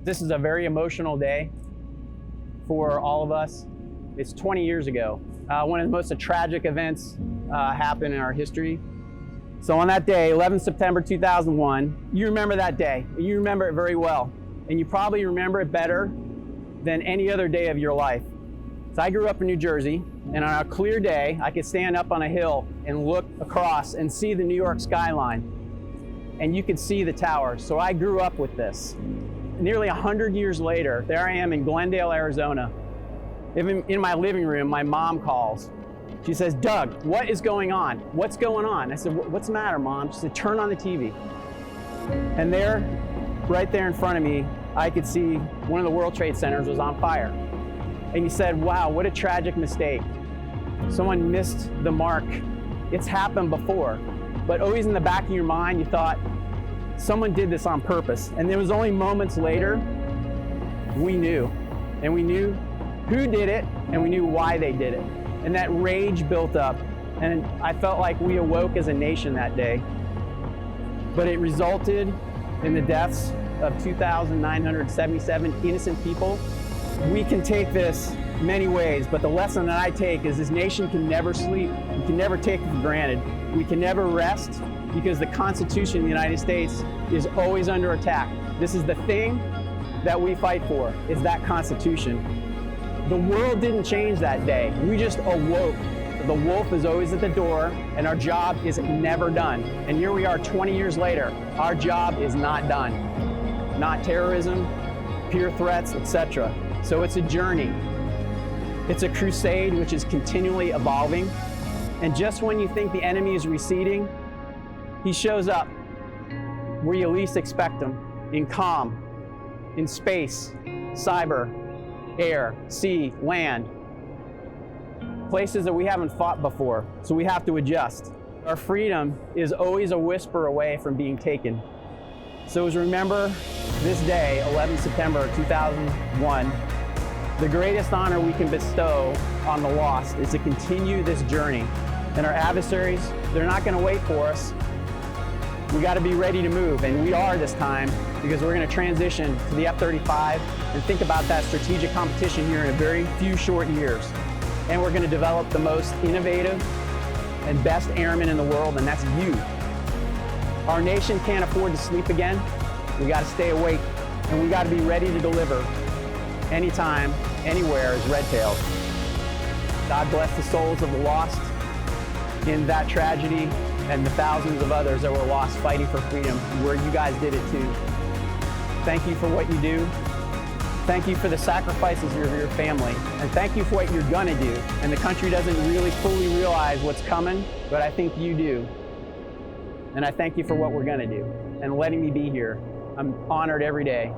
This is a very emotional day for all of us. It's 20 years ago. One of the most tragic events happened in our history. So on that day, 11 September 2001, you remember that day. You remember it very well. And you probably remember it better than any other day of your life. So I grew up in New Jersey, and on a clear day, I could stand up on a hill and look across and see the New York skyline. And you could see the towers. So I grew up with this. Nearly 100 years later, there I am in Glendale, Arizona. In my living room, my mom calls. She says, "Doug, what is going on? What's going on?" I said, "What's the matter, Mom?" She said, "Turn on the TV." And there, right there in front of me, I could see one of the World Trade Centers was on fire. And you said, "Wow, what a tragic mistake. Someone missed the mark. It's happened before." But always in the back of your mind, you thought, someone did this on purpose. And there was only moments later, we knew. And we knew who did it, and we knew why they did it. And that rage built up. And I felt like we awoke as a nation that day. But it resulted in the deaths of 2,977 innocent people. We can take this many ways, but the lesson that I take is this nation can never sleep. We can never take it for granted. We can never rest, because the Constitution of the United States is always under attack. This is the thing that we fight for, is that Constitution. The world didn't change that day. We just awoke. The wolf is always at the door, and our job is never done. And here we are 20 years later. Our job is not done. Not terrorism, peer threats, etc. So it's a journey. It's a crusade which is continually evolving. And just when you think the enemy is receding, he shows up where you least expect him, in comm, in space, cyber, air, sea, land, places that we haven't fought before, so we have to adjust. Our freedom is always a whisper away from being taken. So as remember this day, 11 September 2001, the greatest honor we can bestow on the lost is to continue this journey. And our adversaries, they're not going to wait for us. We got to be ready to move, and we are this time, because we're going to transition to the F-35 and think about that strategic competition here in a very few short years. And we're going to develop the most innovative and best airmen in the world, and that's you. Our nation can't afford to sleep again. We got to stay awake, and we got to be ready to deliver anytime, anywhere as Red Tails. God bless the souls of the lost in that tragedy, and the thousands of others that were lost fighting for freedom, where you guys did it too. Thank you for what you do. Thank you for the sacrifices of your family. And thank you for what you're gonna do. And the country doesn't really fully realize what's coming, but I think you do. And I thank you for what we're gonna do and letting me be here. I'm honored every day.